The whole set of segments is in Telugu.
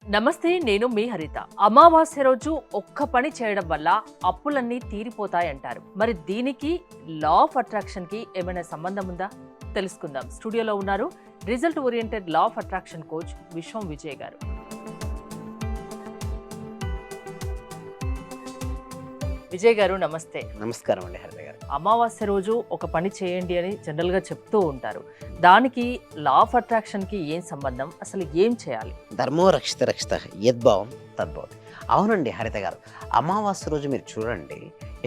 నమస్తే, నేను మీ హరిత. అమావాస్య రోజు ఒక్క పని చేయడం వల్ల అప్పులన్నీ తీరిపోతాయంటారు. మరి దీనికి లా ఆఫ్ అట్రాక్షన్ కి ఏమైనా సంబంధం ఉందా? తెలుసుకుందాం. స్టూడియోలో ఉన్నారు result oriented law of attraction coach విశ్వం విజయ్ గారు. విజయ్ గారు నమస్తే. నమస్కారం అండి హరిత గారు. అమావాస్య రోజు ఒక పని చేయండి అని జనరల్ గా చెప్తూ ఉంటారు. దానికి లా ఆఫ్ అట్రాక్షన్ కి ఏం సంబంధం? అసలు ఏం చేయాలి? ధర్మో రక్షిత రక్షిత యద్భావం తద్భవతి. అవునండి హరిత గారు, అమావాస్య రోజు మీరు చూడండి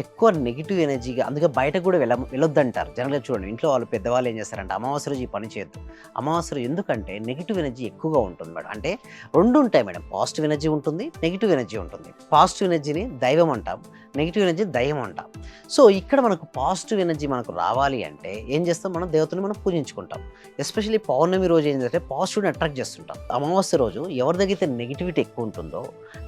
ఎక్కువ నెగిటివ్ ఎనర్జీగా, అందుకే బయట కూడా వెళ్ళొద్దంటారు. జనరల్గా చూడండి, ఇంట్లో వాళ్ళు పెద్దవాళ్ళు ఏం చేస్తారంటే అమావాస్య రోజు ఈ పని చేయొద్దు. అమావాస్య రోజు ఎందుకంటే నెగిటివ్ ఎనర్జీ ఎక్కువగా ఉంటుంది మేడం. అంటే రెండు ఉంటాయి మేడం, పాజిటివ్ ఎనర్జీ ఉంటుంది, నెగిటివ్ ఎనర్జీ ఉంటుంది. పాజిటివ్ ఎనర్జీని దైవం అంటాం, నెగిటివ్ ఎనర్జీ దయ్యం అంటాం. సో ఇక్కడ మనకు పాజిటివ్ ఎనర్జీ మనకు రావాలి అంటే ఏం చేస్తాం, మనం దేవతని మనం పూజించుకుంటాం. ఎస్పెషల్లీ పౌర్ణమి రోజు ఏంటంటే పాజిటివ్ని అట్రాక్ట్ చేస్తుంటాం. అమావాస్య రోజు ఎవరి దగ్గర అయితే నెగిటివిటీ ఎక్కువ ఉంటుందో,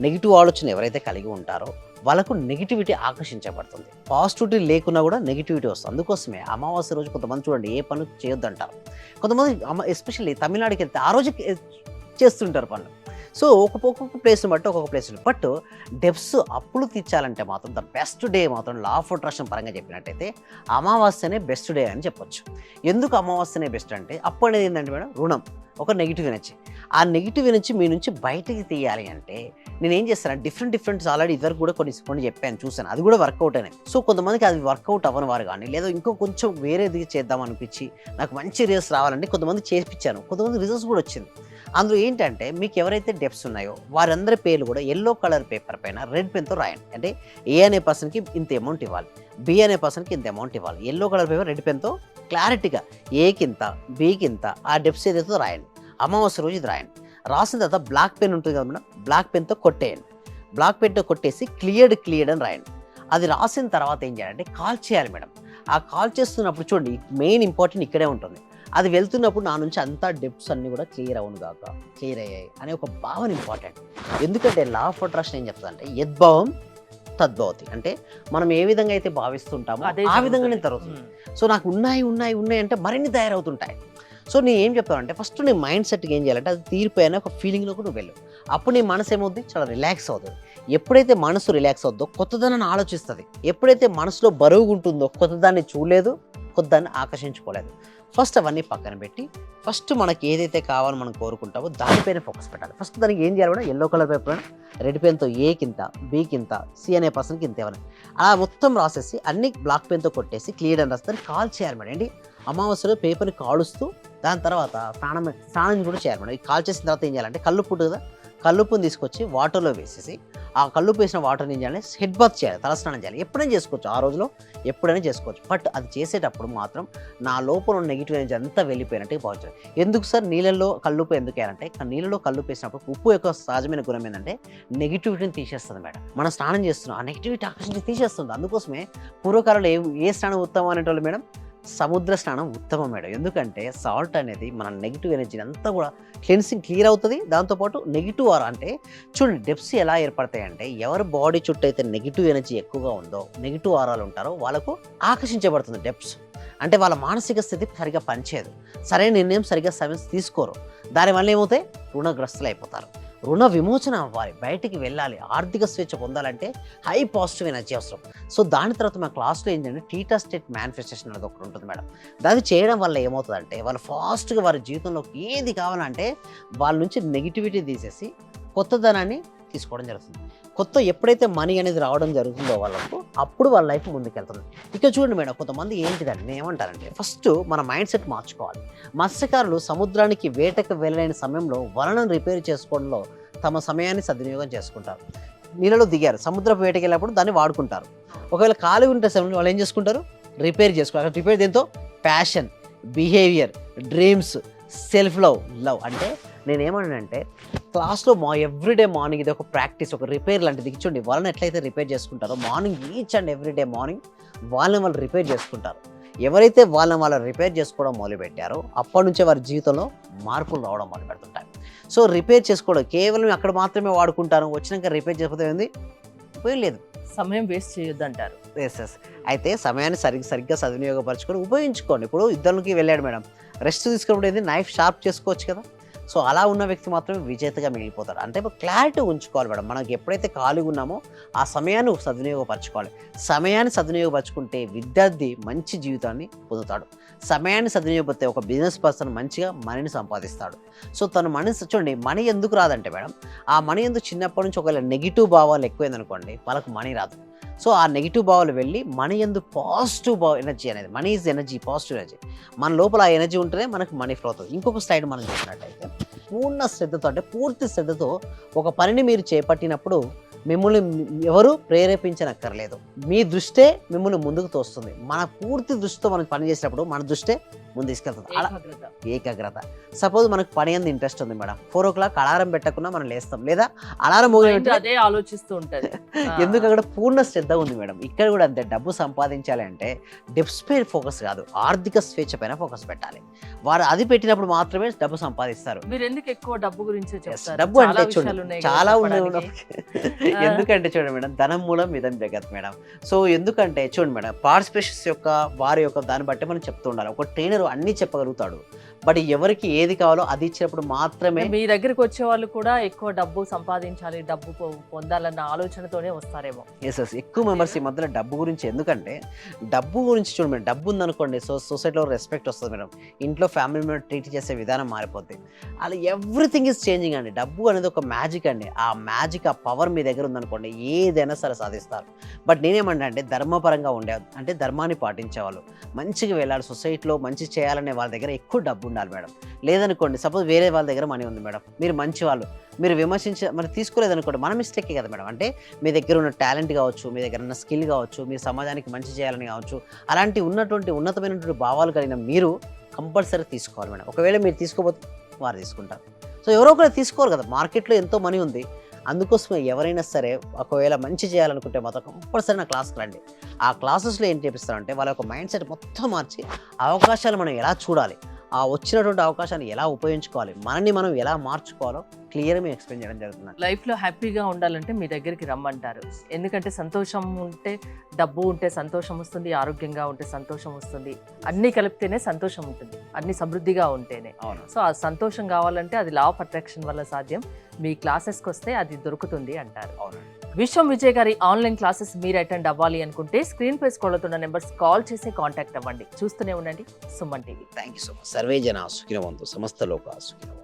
నెగిటివ్ ఆలోచన ఎవరైతే కలిగి ఉంటారో వాళ్ళకు నెగిటివిటీ ఆకర్షించబడుతుంది. పాజిటివిటీ లేకున్నా కూడా నెగిటివిటీ వస్తుంది. అందుకోసమే అమావాస్య రోజు కొంతమంది చూడండి ఏ పనులు చేయొద్దంటారు. కొంతమంది ఎస్పెషల్లీ తమిళనాడుకి వెళ్తే ఆ రోజు చేస్తుంటారు పనులు. సో ఒక్కొక్క ప్లేస్ని బట్టి ఒక్కొక్క ప్లేస్. బట్ డెప్స్ అప్పులు తీర్చాలంటే మాత్రం ద బెస్ట్ డే మాత్రం లా ఆఫ్ అట్రాక్షన్ పరంగా చెప్పినట్టయితే అమావాస్యనే బెస్ట్ డే అని చెప్పొచ్చు. ఎందుకు అమావాస్యనే బెస్ట్ అంటే, అప్పు అనేది ఏంటంటే మేడం రుణం, ఒక నెగిటివ్ ఎనర్జీ. ఆ నెగిటివ్ ఎనర్జీ మీ నుంచి బయటకి తీయాలి అంటే నేను ఏం చేస్తాను, డిఫరెంట్ ఆల్రెడీ ఇదివరకు కూడా కొన్ని చెప్పాను, చూసాను, అది కూడా వర్కౌట్ అయినాయి. సో కొంతమందికి అది వర్కౌట్ అవ్వని వారు కానీ, లేదా ఇంకో కొంచెం వేరేది చేద్దాం అనిపించి నాకు మంచి రిజల్ట్స్ రావాలంటే కొంతమంది చేయించాను, కొంతమంది రిజల్ట్స్ కూడా వచ్చింది. అందులో ఏంటంటే మీకు ఎవరైతే డెప్స్ ఉన్నాయో వారందరి పేర్లు కూడా ఎల్లో కలర్ పేపర్ పైన రెడ్ పెన్తో రాయండి. అంటే ఏ అనే పర్సన్కి ఇంత అమౌంట్ ఇవ్వాలి, బి అనే పర్సన్కి ఇంత అమౌంట్ ఇవ్వాలి. ఎల్లో కలర్ పేపర్ రెడ్ పెన్తో క్లారిటీగా ఏకింత బికింత ఆ డెప్స్ ఏదైతే రాయండి. అమావాస్య రోజు ఇది రాయండి. రాసిన తర్వాత బ్లాక్ పెన్ ఉంటుంది కదా మేడం, బ్లాక్ పెన్తో కొట్టేయండి. బ్లాక్ పెన్తో కొట్టేసి క్లియర్డ్ అని రాయండి. అది రాసిన తర్వాత ఏం చేయాలంటే కాల్ చేయాలి మేడం. ఆ కాల్ చేస్తున్నప్పుడు చూడండి, మెయిన్ ఇంపార్టెంట్ ఇక్కడే ఉంటుంది. అది వెళ్తున్నప్పుడు నా నుంచి అంతా డెప్స్ అన్నీ కూడా క్లియర్ అవును కాక క్లియర్ అయ్యాయి అనే ఒక భావన ఇంపార్టెంట్. ఎందుకంటే లా ఆఫ్ అట్రాక్షన్ ఏం చెప్తుందంటే యద్భావం తద్భవతి. అంటే మనం ఏ విధంగా అయితే భావిస్తుంటామో ఆ విధంగానే జరుగుతుంది. సో నాకు ఉన్నాయి అంటే మరిన్ని తయారవుతుంటాయి. సో నేను ఏం చెప్తానంటే ఫస్ట్ నీ మైండ్ సెట్కి ఏం చేయాలంటే అది తీరిపోయిన ఒక ఫీలింగ్లో కూడా వెళ్ళు. అప్పుడు నీ మనసు ఏమవుతుంది, చాలా రిలాక్స్ అవుతుంది. ఎప్పుడైతే మనసు రిలాక్స్ అవుతుందో కొత్తదాన్ని ఆలోచిస్తుంది. ఎప్పుడైతే మనసులో బరువుగా ఉంటుందో కొత్తదాన్ని చూడలేదు, కొత్తదాన్ని ఆకర్షించుకోలేదు. ఫస్ట్ అవన్నీ పక్కన పెట్టి ఫస్ట్ మనకి ఏదైతే కావాలో మనం కోరుకుంటామో దానిపైన ఫోకస్ పెట్టాలి. ఫస్ట్ దానికి ఏం చేయాలి కూడా, ఎల్లో కలర్ పేపర్ రెడ్ పెన్తో ఏకింత బికింత సి అనే పర్సన్కి ఇంత ఇవ్వాలి. అలా మొత్తం రాసేసి అన్ని బ్లాక్ పెన్తో కొట్టేసి క్లియర్ అని రాస్తే కాల్ చేయాలి మేడం. ఏంటి, అమావాస్యలో పేపర్ని కాలుస్తూ దాని తర్వాత స్నానం కూడా చేయాలి మేడం. కాల్ చేసిన తర్వాత ఏం చేయాలంటే కల్లుప్పు ఉంటుంది కదా, కల్లుప్పుని తీసుకొచ్చి వాటర్లో వేసేసి ఆ కల్లుప్పు వేసిన వాటర్ని ఏం చేయాలి, హెడ్ బాత్ చేయాలి, తలస్నానం చేయాలి. ఎప్పుడైనా చేసుకోవచ్చు, ఆ రోజులో ఎప్పుడైనా చేసుకోవచ్చు. బట్ అది చేసేటప్పుడు మాత్రం నా లోపల ఉన్న నెగిటివ్ ఎనర్జీ అంతా వెళ్ళిపోయినట్టు భావించాలి. ఎందుకు సార్ నీళ్ళల్లో కల్లుప్పు ఎందుకు వేయాలంటే, నీళ్ళలో కల్లుప్పు వేసినప్పుడు ఉప్పు యొక్క సహజమైన గుణం ఏంటంటే నెగిటివిటీని తీసేస్తుంది మేడం. మనం స్నానం చేస్తున్నాం, ఆ నెగిటివిటీ ఆకర్షించి తీసేస్తుంది. అందుకోసమే పూర్వకాలంలో ఏ స్నానం ఉత్తమం అనేటోళ్ళు మేడం, సముద్ర స్నానం ఉత్తమం మేడం. ఎందుకంటే సాల్ట్ అనేది మన నెగిటివ్ ఎనర్జీని అంతా కూడా క్లియర్ అవుతుంది. దాంతోపాటు నెగిటివ్ ఆరా అంటే చూడండి, డెప్స్ ఎలా ఏర్పడతాయి అంటే ఎవరి బాడీ చుట్టూ అయితే నెగిటివ్ ఎనర్జీ ఎక్కువగా ఉందో, నెగిటివ్ ఆరాలు ఉంటారో వాళ్ళకు ఆకర్షించబడుతుంది డెప్స్. అంటే వాళ్ళ మానసిక స్థితి సరిగా పనిచేయదు, సరైన నిర్ణయం సరిగ్గా సమయం తీసుకోరు. దానివల్ల ఏమవుతాయి, రుణగ్రస్తులు అయిపోతారు. రుణ విమోచన అవ్వాలి, బయటికి వెళ్ళాలి, ఆర్థిక స్వేచ్ఛ పొందాలంటే హై పాజిటివ్ ఎనర్జీ అవసరం. సో దాని తర్వాత మా క్లాస్లో ఏంటంటే టీటా స్టేట్ మేనిఫెస్టేషన్ అనేది ఒకటి ఉంటుంది మేడం. దాన్ని చేయడం వల్ల ఏమవుతుందంటే వాళ్ళు ఫాస్ట్గా వారి జీవితంలోకి ఏది కావాలంటే వాళ్ళ నుంచి నెగిటివిటీ తీసేసి కొత్తదనాన్ని తీసుకోవడం జరుగుతుంది. ఎప్పుడైతే మనీ అనేది రావడం జరుగుతుందో వాళ్ళకు, అప్పుడు వాళ్ళ లైఫ్ ముందుకెళ్తుంది. ఇక చూడండి మేడం, కొంతమంది ఏంటిదండి నేను ఏమంటారంటే ఫస్ట్ మన మైండ్ సెట్ మార్చుకోవాలి. మత్స్యకారులు సముద్రానికి వేటకు వెళ్ళలేని సమయంలో వలలను రిపేర్ చేసుకోవడంలో తమ సమయాన్ని సద్వినియోగం చేసుకుంటారు. నీళ్ళలో దిగారు, సముద్రపు వేటకి వెళ్ళినప్పుడు దాన్ని వాడుకుంటారు. ఒకవేళ ఖాళీ ఉంటే సమయంలో వాళ్ళు ఏం చేసుకుంటారు, రిపేర్ చేసుకోవాలి. రిపేర్ దేంతో, passion, behaviour, dreams, self love. అంటే నేనేమన్నానంటే క్లాస్లో ఎవ్రీడే మార్నింగ్ ఇది ఒక ప్రాక్టీస్, ఒక రిపేర్ లాంటిది. చూడండి, వాళ్ళని ఎట్లయితే రిపేర్ చేసుకుంటారో morning each and everyday morning వాళ్ళు రిపేర్ చేసుకుంటారు. ఎవరైతే వాళ్ళు రిపేర్ చేసుకోవడం మొదలుపెట్టారో అప్పటి నుంచే వారి జీవితంలో మార్పులు రావడం మొదలు పెడుతుంటాయి. సో రిపేర్ చేసుకోవడం కేవలం అక్కడ మాత్రమే వాడుకుంటాను, వచ్చినాక రిపేర్ చేసుకోవడం ఏంది ఉపయోగం లేదు. సమయం వేస్ట్ చేయొద్దు అంటారు. ఎస్. అయితే సమయాన్ని సరిగ్గా సద్వినియోగపరచుకొని ఉపయోగించుకోండి. ఇప్పుడు ఇద్దరికి వెళ్ళాడు మేడం, రెస్ట్ తీసుకున్నప్పుడు ఏంది, నైఫ్ షార్ప్ చేసుకోవచ్చు కదా. సో అలా ఉన్న వ్యక్తి మాత్రమే విజేతగా మిగిలిపోతాడు. అంటే క్లారిటీ ఉంచుకోవాలి మేడం. మనకి ఎప్పుడైతే ఖాళీగా ఉన్నామో ఆ సమయాన్ని సద్వినియోగపరచుకోవాలి. సమయాన్ని సద్వినియోగపరచుకుంటే విద్యార్థి మంచి జీవితాన్ని పొందుతాడు. సమయాన్ని సద్వినియోగపడితే ఒక బిజినెస్ పర్సన్ మంచిగా మనీని సంపాదిస్తాడు. సో తను మనీ చూడండి, మనీ ఎందుకు రాదంటే మేడం, ఆ మనీ ఎందుకు చిన్నప్పటి నుంచి ఒకవేళ నెగిటివ్ భావాలు ఎక్కువైందనుకోండి వాళ్ళకు మనీ రాదు. సో ఆ నెగిటివ్ భావాలు వెళ్ళి మనీ ఎందుకు పాజిటివ్ ఎనర్జీ అనేది, money is energy, positive energy. మన లోపల ఆ ఎనర్జీ ఉంటేనే మనకు మనీ ఫ్లో అవుతుంది. ఇంకొక స్లైడ్ మనం చూసినట్టయితే పూర్ణ శ్రద్ధతో, అంటే పూర్తి శ్రద్ధతో ఒక పనిని మీరు చేపట్టినప్పుడు మిమ్మల్ని ఎవరు ప్రేరేపించనక్కర్లేదు. మీ దృష్టే మిమ్మల్ని ముందుకు తోస్తుంది. మన పూర్తి దృష్టితో మనం పని చేసినప్పుడు మన దృష్టే ముందు తీసుకెళ్తుంది. అలా ఏకాగ్రత. సపోజ్ మనకు పని అంది ఇంట్రెస్ట్ ఉంది మేడం, 4 o'clock అలారం పెట్టకుండా మనం లేస్తాం, లేదా అలారం మోగిన అదే ఆలోచిస్తూ ఉంటుంది. ఎందుకు అక్కడ పూర్ణ శ్రద్ధ ఉంది మేడం. ఇక్కడ కూడా అంతే, డబ్బు సంపాదించాలి అంటే డెప్ స్పేర్ ఫోకస్ కాదు, ఆర్థిక స్వేచ్ఛ పైన ఫోకస్ పెట్టాలి. వారు అది పెట్టినప్పుడు మాత్రమే డబ్బు సంపాదిస్తారు. మీరు ఎందుకు ఎక్కువ డబ్బు గురించి చెప్తారు? డబ్బు అంటే చూడండి చాలా ఉన్నాయి. ఎందుకంటే చూడండి మేడం, ధనం మూలం ఇదం జగత్ మేడం. సో ఎందుకంటే చూడండి మేడం, పార్టిసిపేషన్స్ యొక్క వారి యొక్క దాన్ని బట్టి మనం చెప్తూ ఉండాలి. ఒక ట్రైనర్ అన్ని చెప్పగలుగుతాడు, బట్ ఎవరికి ఏది కావాలో అది ఇచ్చినప్పుడు మాత్రమే. మీ దగ్గరికి వచ్చే వాళ్ళు కూడా ఎక్కువ డబ్బు సంపాదించాలి, డబ్బు పొందాలన్న ఆలోచనతోనే వస్తారేమో. ఎస్ ఎక్కువ మెంబర్స్ ఈ మధ్యలో డబ్బు గురించి, ఎందుకంటే డబ్బు గురించి చూడండి మేడం, డబ్బు ఉందనుకోండి సొసైటీలో రెస్పెక్ట్ వస్తుంది మేడం, ఇంట్లో ఫ్యామిలీ మెంబర్ ట్రీట్ చేసే విధానం మారిపోద్ది. అలా ఎవ్రీథింగ్ ఈజ్ చేంజింగ్ అండి. డబ్బు అనేది ఒక మ్యాజిక్ అండి. ఆ మ్యాజిక్, ఆ పవర్ మీ దగ్గర ఉందనుకోండి ఏదైనా సరే సాధిస్తారు. బట్ నేనేమంటా అంటే ధర్మపరంగా ఉండే, అంటే ధర్మాన్ని పాటించేవాళ్ళు, మంచిగా వెళ్ళాలి, సొసైటీలో మంచి చేయాలనే వాళ్ళ దగ్గర ఎక్కువ డబ్బు ఉండాలి మేడం. లేదనుకోండి సపోజ్ వేరే వాళ్ళ దగ్గర మనీ ఉంది మేడం, మీరు మంచి వాళ్ళు, మీరు మరి తీసుకోలేదనుకోండి మన మిస్టేకే కదా మేడం. అంటే మీ దగ్గర ఉన్న టాలెంట్ కావచ్చు, మీ దగ్గర ఉన్న స్కిల్ కావచ్చు, మీరు సమాజానికి మంచి చేయాలని కావచ్చు, అలాంటి ఉన్నతమైనటువంటి భావాలు కలిగిన మీరు కంపల్సరీ తీసుకోవాలి మేడం. ఒకవేళ మీరు తీసుకోకపోతే వారు తీసుకుంటారు. సో ఎవరో ఒకరు తీసుకోరు కదా, మార్కెట్లో ఎంతో మనీ ఉంది. అందుకోసమే ఎవరైనా సరే ఒకవేళ మంచి చేయాలనుకుంటే మాత్రం కంపల్సరీ నా క్లాస్కి రండి. ఆ క్లాసెస్లో ఏం చేపిస్తారంటే వాళ్ళ యొక్క మైండ్ సెట్ మొత్తం మార్చి అవకాశాలు మనం ఎలా చూడాలి, ఆ వచ్చినటువంటి అవకాశాన్ని ఎలా ఉపయోగించుకోవాలి, మనల్ని మనం ఎలా మార్చుకోవాలో క్లియర్గా మేము ఎక్స్ప్లెయిన్ చేయడం జరుగుతుంది. లైఫ్లో హ్యాపీగా ఉండాలంటే మీ దగ్గరికి రమ్మంటారు. ఎందుకంటే సంతోషం ఉంటే డబ్బు ఉంటే సంతోషం వస్తుంది, ఆరోగ్యంగా ఉంటే సంతోషం వస్తుంది, అన్నీ కలిపితేనే సంతోషం ఉంటుంది, అన్ని సమృద్ధిగా ఉంటేనే. సో ఆ సంతోషం కావాలంటే అది లా ఆఫ్ అట్రాక్షన్ వల్ల సాధ్యం. మీ క్లాసెస్కి వస్తే అది దొరుకుతుంది అంటారు. అవునండి. విశ్వం విజయ్ గారి ఆన్లైన్ క్లాసెస్ మీరు అటెండ్ అవ్వాలి అనుకుంటే స్క్రీన్ పై స్క్రోల్ అవుతున్న నెంబర్స్ కాల్ చేసి కాంటాక్ట్ అవ్వండి. చూస్తూనే ఉండండి Suman TV. Thank you so much. Survey జన సుఖినవంతు, సమస్త లోక సుఖినవంతు.